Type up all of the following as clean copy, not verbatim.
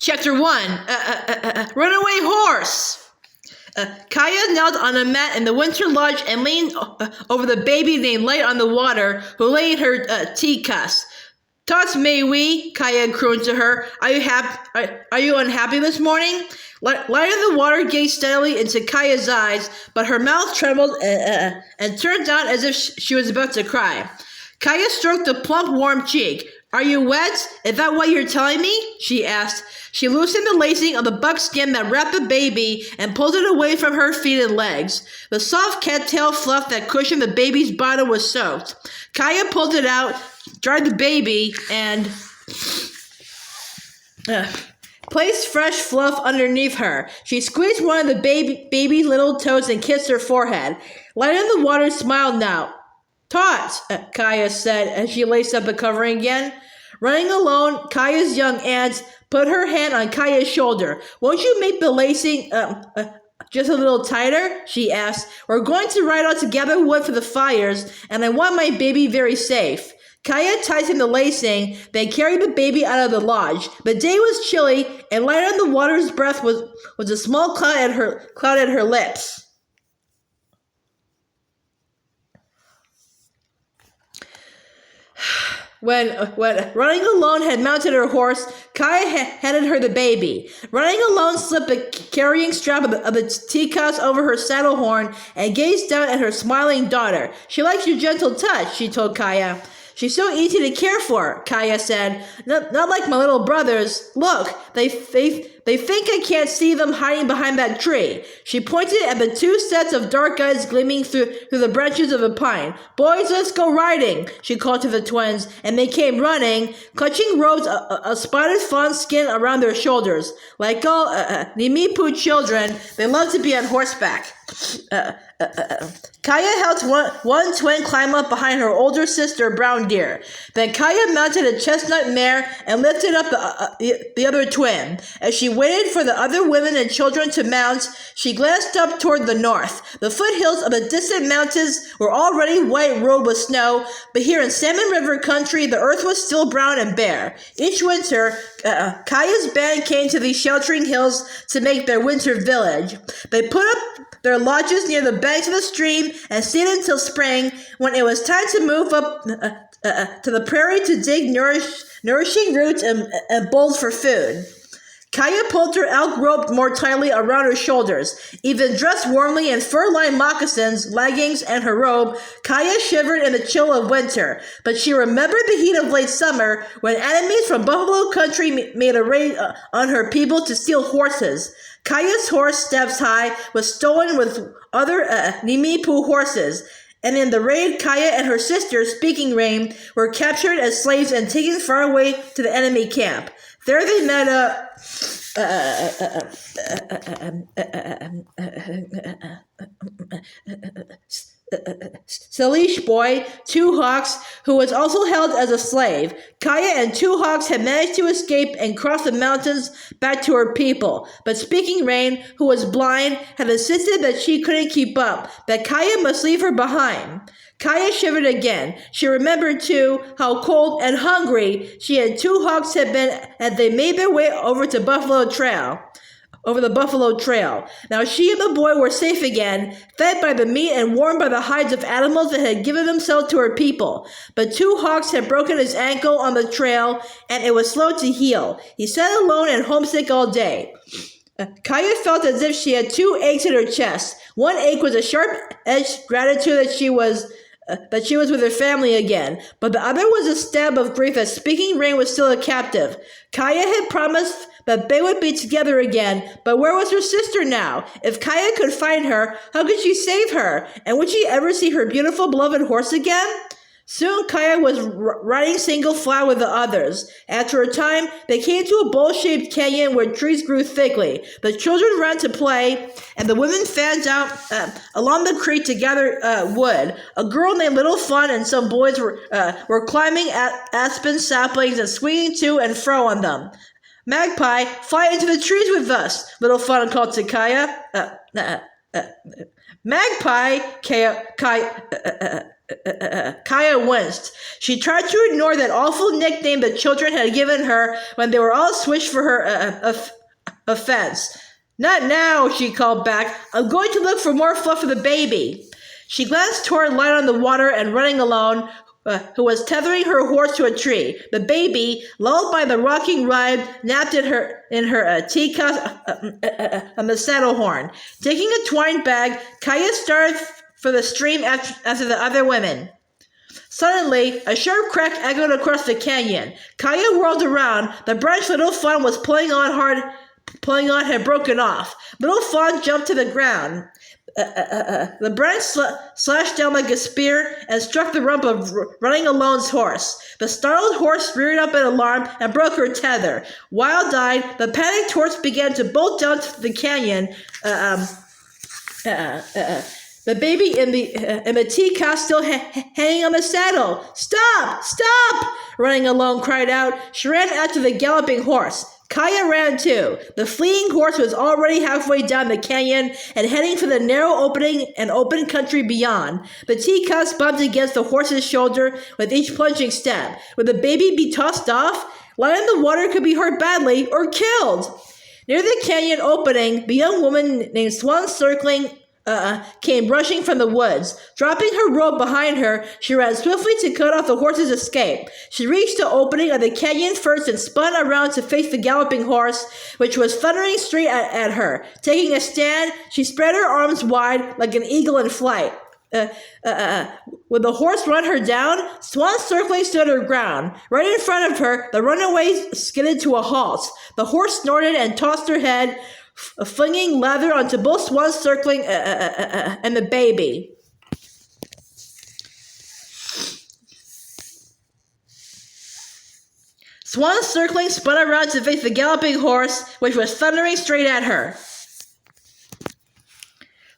Chapter 1, Runaway Horse. Kaya knelt on a mat in the winter lodge and leaned over the baby named Light on the Water, who lay in her tea cups. "Tots may we," Kaya crooned to her. "Are you unhappy this morning?" Light on the Water gazed steadily into Kaya's eyes, but her mouth trembled and turned down as if she was about to cry. Kaya stroked the plump, warm cheek. "Are you wet? Is that what you're telling me?" she asked. She loosened the lacing of the buckskin that wrapped the baby and pulled it away from her feet and legs. The soft cattail fluff that cushioned the baby's bottom was soaked. Kaya pulled it out, dried the baby, and placed fresh fluff underneath her. She squeezed one of the baby's little toes and kissed her forehead. Light on the Water smiled now. "Tots," Kaya said as she laced up the covering again. Running alone, Kaya's young aunt put her hand on Kaya's shoulder. "Won't you make the lacing just a little tighter?" she asked. "We're going to ride out to gather wood for the fires, and I want my baby very safe." Kaya tightened the lacing, then carried the baby out of the lodge. The day was chilly, and Light on the Water's breath was a small cloud at her lips. When Running Alone had mounted her horse, Kaya handed her the baby. Running Alone slipped the carrying strap of the teacups over her saddle horn and gazed down at her smiling daughter. "She likes your gentle touch," she told Kaya. "She's so easy to care for," Kaya said. Not like my little brothers. Look, they think I can't see them hiding behind that tree." She pointed at the two sets of dark eyes gleaming through the branches of a pine. "Boys, let's go riding," she called to the twins, and they came running, clutching robes of spotted fawn skin around their shoulders. Like all Nimipu children, they love to be on horseback. Kaya helped one twin climb up behind her older sister, Brown Deer. Then Kaya mounted a chestnut mare and lifted up the other twin. As she waited for the other women and children to mount, she glanced up toward the north. The foothills of the distant mountains were already white-robed with snow, but here in Salmon River country, the earth was still brown and bare. Each winter, Kaya's band came to these sheltering hills to make their winter village. They put up their lodges near the banks of the stream and stayed until spring, when it was time to move up to the prairie to dig nourishing roots and bowls for food. Kaya pulled her elk rope more tightly around her shoulders. Even dressed warmly in fur-lined moccasins, leggings, and her robe, Kaya shivered in the chill of winter. But she remembered the heat of late summer, when enemies from Buffalo Country made a raid on her people to steal horses. Kaya's horse, Steps High, was stolen with other Nimipu horses. And in the raid, Kaya and her sister, Speaking Rain, were captured as slaves and taken far away to the enemy camp. There they met a Salish boy, Two Hawks, who was also held as a slave. Kaya and Two Hawks had managed to escape and cross the mountains back to her people. But Speaking Rain, who was blind, had insisted that she couldn't keep up, that Kaya must leave her behind. Kaya shivered again. She remembered, too, how cold and hungry she and Two Hawks had been as they made their way over the Buffalo Trail. Now she and the boy were safe again, fed by the meat and warmed by the hides of animals that had given themselves to her people. But Two Hawks had broken his ankle on the trail, and it was slow to heal. He sat alone and homesick all day. Kaya felt as if she had two aches in her chest. One ache was a sharp-edged gratitude that she was with her family again, but the other was a stab of grief that Speaking Rain was still a captive. Kaya had promised that they would be together again, but where was her sister now? If Kaya could find her, how could she save her? And would she ever see her beautiful, beloved horse again? Soon Kaya was riding single file with the others. After a time, they came to a bowl-shaped canyon where trees grew thickly. The children ran to play, and the women fanned out along the creek to gather wood. A girl named Little Fun and some boys were climbing aspen saplings and swinging to and fro on them. "Magpie, fly into the trees with us," Little Fun called to Kaya. Magpie, Kaya winced. She tried to ignore that awful nickname the children had given her when they were all swished for her offense. Not now, she called back. I'm going to look for more fluff for the baby. She glanced toward Light on the Water and Running Alone, who was tethering her horse to a tree. The baby, lulled by the rocking ride, napped in her teacup on the saddle horn. Taking a twine bag, Kaya started for the stream after the other women. Suddenly, a sharp crack echoed across the canyon. Kaya whirled around. The branch Little Fawn was pulling on had broken off. Little Fawn jumped to the ground. The branch slashed down like a spear and struck the rump of Running Alone's horse. The startled horse reared up in alarm and broke her tether. Wild-eyed, the panicked horse began to bolt down to the canyon. The baby in the teacup still hanging on the saddle. Stop! Stop! Running Alone cried out. She ran after the galloping horse. Kaya ran too. The fleeing horse was already halfway down the canyon and heading for the narrow opening and open country beyond. The teacups bumped against the horse's shoulder with each plunging step. Would the baby be tossed off? Light on the Water could be hurt badly or killed. Near the canyon opening, the young woman named Swan Circling came rushing from the woods. Dropping her robe behind her, she ran swiftly to cut off the horse's escape. She reached the opening of the canyon first and spun around to face the galloping horse, which was thundering straight at her. Taking a stand, she spread her arms wide like an eagle in flight. Would the horse run her down? Swan Circling stood her ground. Right in front of her, the runaway skidded to a halt. The horse snorted and tossed her head, flinging leather onto both Swan Circling and the baby. Swan Circling spun around to face the galloping horse, which was thundering straight at her.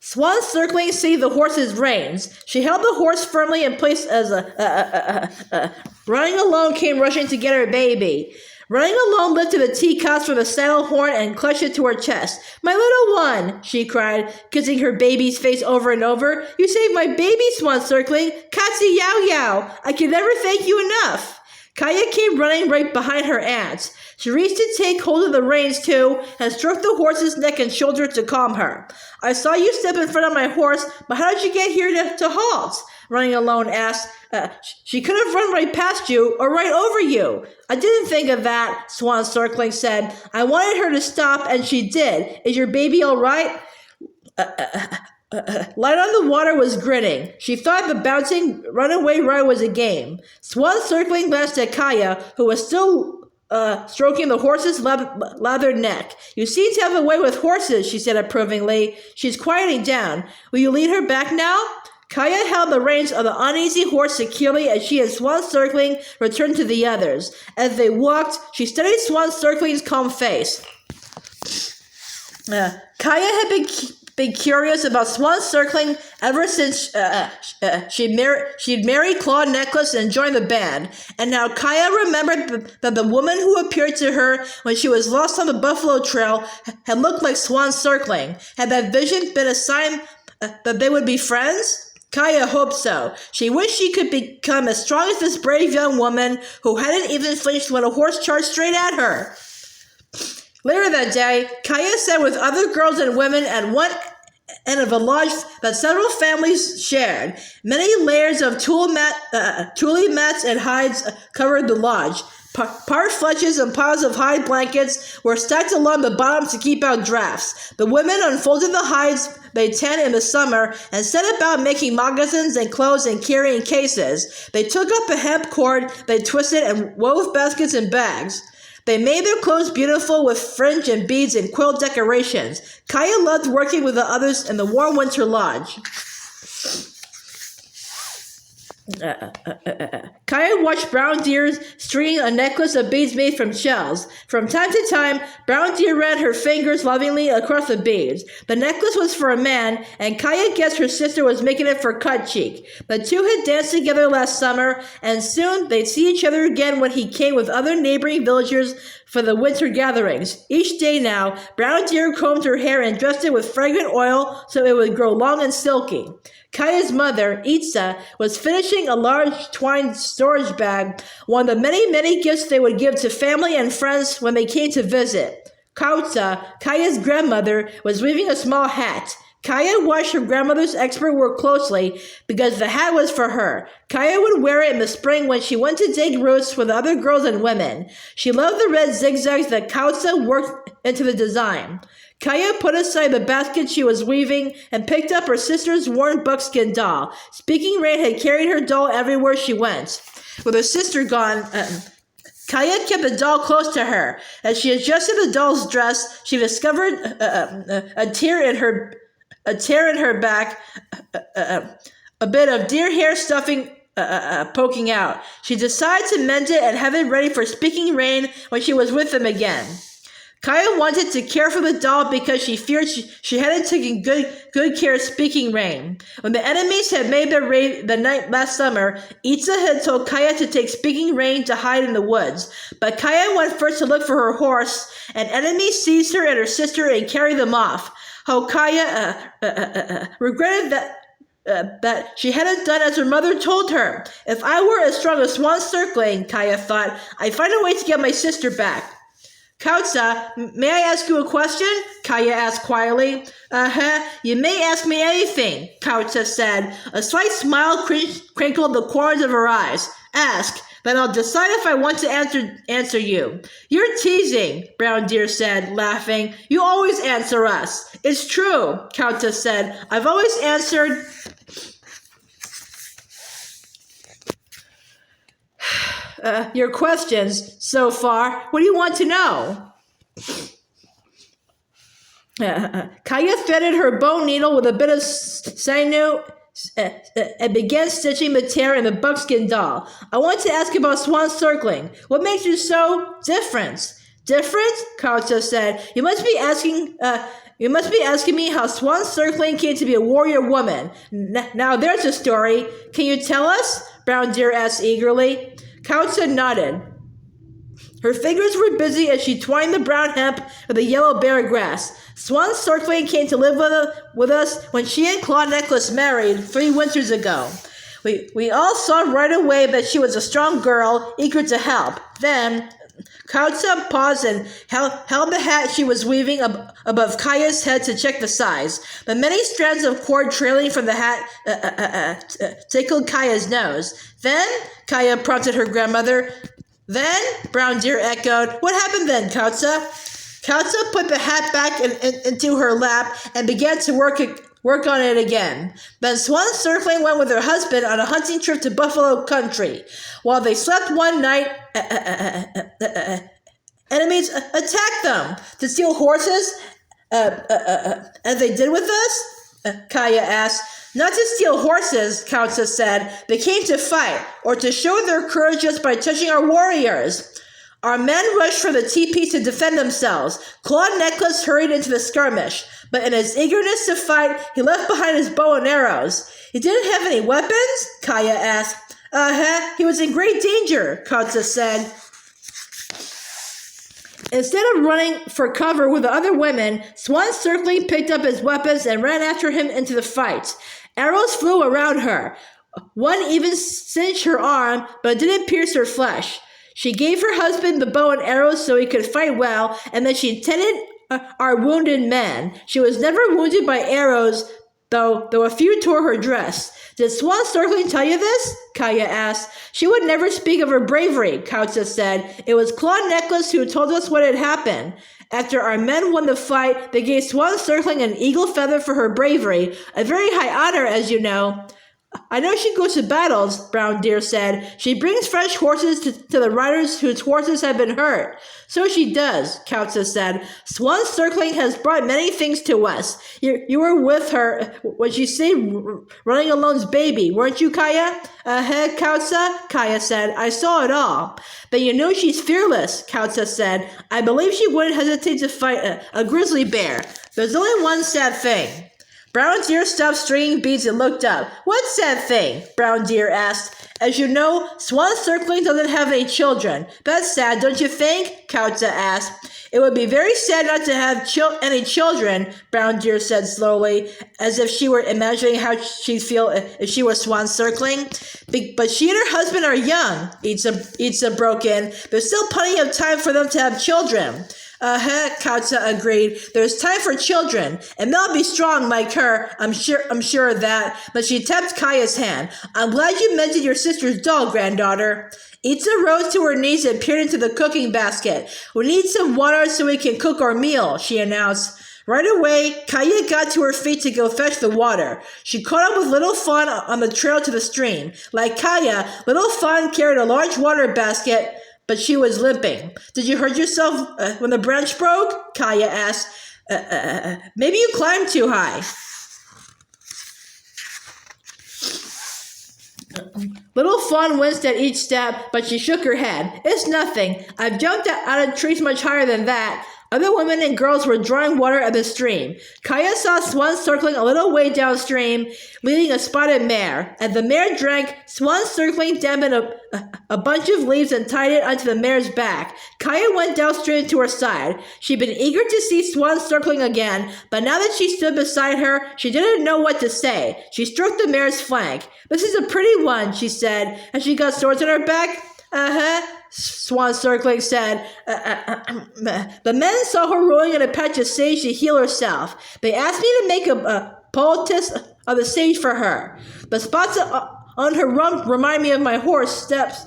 Swan Circling seized the horse's reins. She held the horse firmly in place as Running Alone came rushing to get her baby. Running Alone lifted the teacups from the saddle horn and clutched it to her chest. My little one, she cried, kissing her baby's face over and over. You saved my baby, Swan Circling. Katsi Yow Yow. I can never thank you enough. Kaya came running right behind her aunt. She reached to take hold of the reins, too, and stroked the horse's neck and shoulder to calm her. I saw you step in front of my horse, but how did you get here to halt? Running Alone asked. She could have run right past you or right over you. I didn't think of that, Swan Circling said. I wanted her to stop, and she did. Is your baby all right? Light on the Water was grinning. She thought the bouncing runaway ride was a game. Swan Circling glanced at Kaya, who was still stroking the horse's lathered neck. You seem to have a way with horses, she said approvingly. She's quieting down. Will you lead her back now? Kaya held the reins of the uneasy horse securely as she and Swan Circling returned to the others. As they walked, she studied Swan Circling's calm face. Kaya had been curious about Swan Circling ever since she'd married Claw Necklace and joined the band. And now Kaya remembered that the woman who appeared to her when she was lost on the Buffalo Trail had looked like Swan Circling. Had that vision been a sign that they would be friends? Kaya hoped so. She wished she could become as strong as this brave young woman who hadn't even flinched when a horse charged straight at her. Later that day, Kaya sat with other girls and women at one end of a lodge that several families shared. Many layers of tule mats and hides covered the lodge. Part fletches and piles of hide blankets were stacked along the bottom to keep out drafts. The women unfolded the hides they tan in the summer and set about making moccasins and clothes and carrying cases. They took up a hemp cord they twisted and wove baskets and bags. They made their clothes beautiful with fringe and beads and quilt decorations. Kaya loved working with the others in the warm winter lodge. Kaya watched brown deer stringing a necklace of beads made from shells. From time to time, brown deer ran her fingers lovingly across the beads. The necklace was for a man, and Kaya guessed her sister was making it for Cut Cheek. The two had danced together last summer, and soon they'd see each other again when he came with other neighboring villagers for the winter gatherings. Each day now, Brown Deer combed her hair and dressed it with fragrant oil so it would grow long and silky. Kaya's mother, Itza, was finishing a large twine storage bag, one of the many, many gifts they would give to family and friends when they came to visit. Kautsa, Kaya's grandmother, was weaving a small hat. Kaya watched her grandmother's expert work closely because the hat was for her. Kaya would wear it in the spring when she went to dig roots with other girls and women. She loved the red zigzags that Kautsa worked into the design. Kaya put aside the basket she was weaving and picked up her sister's worn buckskin doll. Speaking Rain had carried her doll everywhere she went. With her sister gone, Kaya kept the doll close to her. As she adjusted the doll's dress, she discovered a tear in her back, a bit of deer hair stuffing poking out. She decided to mend it and have it ready for Speaking Rain when she was with them again. Kaya wanted to care for the doll because she feared she hadn't taken good care of Speaking Rain. When the enemies had made their raid the night last summer, Itza had told Kaya to take Speaking Rain to hide in the woods. But Kaya went first to look for her horse, and enemies seized her and her sister and carried them off. How Kaya regretted that she hadn't done as her mother told her. If I were as strong as Swan Circling, Kaya thought, I'd find a way to get my sister back. Kautsa, may I ask you a question? Kaya asked quietly. You may ask me anything, Kautsa said. A slight smile crinkled the corners of her eyes. Ask, then I'll decide if I want to answer you. You're teasing, Brown Deer said, laughing. You always answer us. It's true, Kautsa said. I've always answered... your questions so far. What do you want to know? Kaya threaded her bone needle with a bit of sinew and began stitching the tear in the buckskin doll. I want to ask about Swan Circling. What makes you so different? Different? Kautsa said. You must be asking me how Swan Circling came to be a warrior woman. Now there's a story. Can you tell us? Brown Deer asked eagerly. Kautsa nodded. Her fingers were busy as she twined the brown hemp with the yellow bear grass. Swan Circling came to live with us when she and Claw Necklace married 3 winters ago. We all saw right away that she was a strong girl, eager to help. Then, Kautsa paused and held the hat she was weaving above Kaya's head to check the size. The many strands of cord trailing from the hat tickled Kaya's nose. Then, Kaya prompted her grandmother. Then, Brown Deer echoed. What happened then, Kautsa? Kautsa put the hat back into her lap and began to work on it again. Then Swan Circling went with her husband on a hunting trip to Buffalo Country. While they slept one night, enemies attacked them to steal horses, as they did with us? Kaya asked. Not to steal horses, Kautsa said. They came to fight, or to show their courage just by touching our warriors. Our men rushed for the teepees to defend themselves. Claw Necklace hurried into the skirmish, but in his eagerness to fight, he left behind his bow and arrows. He didn't have any weapons? Kaya asked. He was in great danger, Kautsa said. Instead of running for cover with the other women, Swan Circling picked up his weapons and ran after him into the fight. Arrows flew around her. One even singed her arm, but it didn't pierce her flesh. She gave her husband the bow and arrows so he could fight well, and then she tended our wounded men. She was never wounded by arrows, though a few tore her dress. Did Swan Circling tell you this? Kaya asked. She would never speak of her bravery, Kautsa said. It was Claw Necklace who told us what had happened. After our men won the fight, they gave Swan Circling an eagle feather for her bravery, a very high honor, as you know. I know she goes to battles, Brown Deer said. She brings fresh horses to the riders whose horses have been hurt. So she does, Kautsa said. Swan Circling has brought many things to us. You were with her when she saved Running Alone's baby, weren't you, Kaya? Kautsa, Kaya said. I saw it all. But you know she's fearless, Kautsa said. I believe she wouldn't hesitate to fight a grizzly bear. There's only one sad thing. Brown Deer stopped stringing beads and looked up. What's that thing? Brown Deer asked. As you know, Swan Circling doesn't have any children. That's sad, don't you think? Kauta asked. It would be very sad not to have any children, Brown Deer said slowly, as if she were imagining how she'd feel if she were Swan Circling. But she and her husband are young, Itza broke in. There's still plenty of time for them to have children. Kauta agreed. There's time for children, and they'll be strong like her. I'm sure of that. But she tapped Kaya's hand. I'm glad you mended your sister's doll, granddaughter. Itza rose to her knees and peered into the cooking basket. We need some water so we can cook our meal, she announced. Right away, Kaya got to her feet to go fetch the water. She caught up with Little Fawn on the trail to the stream. Like Kaya, Little Fawn carried a large water basket, but she was limping. Did you hurt yourself when the branch broke? Kaya asked. Maybe you climbed too high. Little Fawn winced at each step, but she shook her head. It's nothing. I've jumped out of trees much higher than that. Other women and girls were drawing water at the stream. Kaya saw Swan Circling a little way downstream, leading a spotted mare. As the mare drank, Swan Circling dampened a bunch of leaves and tied it onto the mare's back. Kaya went downstream to her side. She'd been eager to see Swan Circling again, but now that she stood beside her, she didn't know what to say. She stroked the mare's flank. This is a pretty one, she said, as she got swords on her back. Swan Circling said. The men saw her rolling in a patch of sage to heal herself. They asked me to make a poultice of the sage for her. The spots on her rump remind me of my horse steps.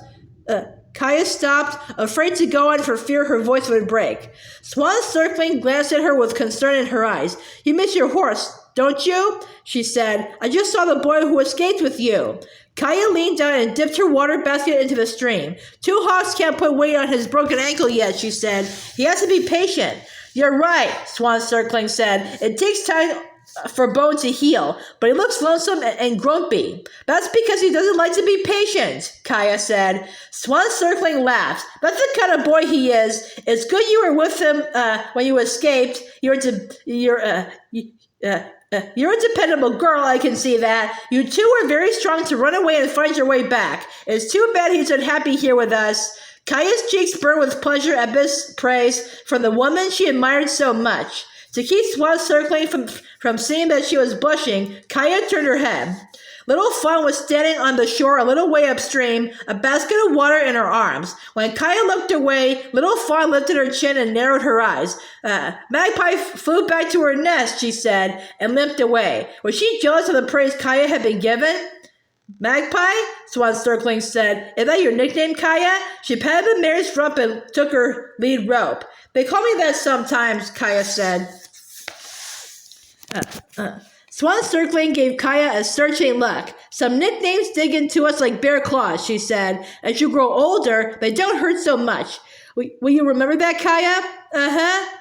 Kaya stopped, afraid to go on for fear her voice would break. Swan Circling glanced at her with concern in her eyes. You miss your horse, don't you? She said. I just saw the boy who escaped with you. Kaya leaned down and dipped her water basket into the stream. 2 hawks can't put weight on his broken ankle yet, she said. He has to be patient. You're right, Swan Circling said. It takes time for bone to heal, but he looks lonesome and grumpy. That's because he doesn't like to be patient, Kaya said. Swan Circling laughed. That's the kind of boy he is. It's good you were with him when you escaped. You're a dependable girl, I can see that. You two are very strong to run away and find your way back. It's too bad he's unhappy here with us. Kaya's cheeks burned with pleasure at this praise from the woman she admired so much. To keep Swan Circling from seeing that she was blushing, Kaya turned her head. Little Fawn was standing on the shore a little way upstream, a basket of water in her arms. When Kaya looked away, Little Fawn lifted her chin and narrowed her eyes. Magpie flew back to her nest, she said, and limped away. Was she jealous of the praise Kaya had been given? Magpie? Swan Circling said. Is that your nickname, Kaya? She patted the mare's rump and took her lead rope. They call me that sometimes, Kaya said. Swan Circling gave Kaya a searching look. Some nicknames dig into us like bear claws, she said. As you grow older, they don't hurt so much. Will you remember that, Kaya?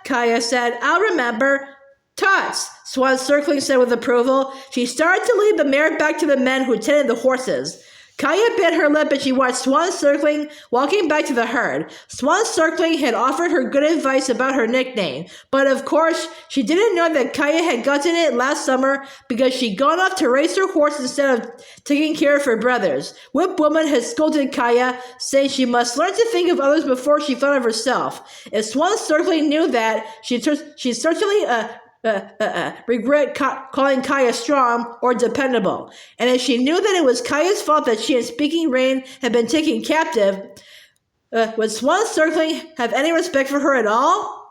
Kaya said. I'll remember. Tots, Swan Circling said with approval. She started to lead the mare back to the men who tended the horses. Kaya bit her lip as she watched Swan Circling walking back to the herd. Swan Circling had offered her good advice about her nickname, but of course, she didn't know that Kaya had gotten it last summer because she'd gone off to race her horse instead of taking care of her brothers. Whip Woman had scolded Kaya, saying she must learn to think of others before she thought of herself. If Swan Circling knew that, she'd certainly regret calling Kaya strong or dependable. And if she knew that it was Kaya's fault that she and Speaking Rain had been taken captive, would Swan Circling have any respect for her at all?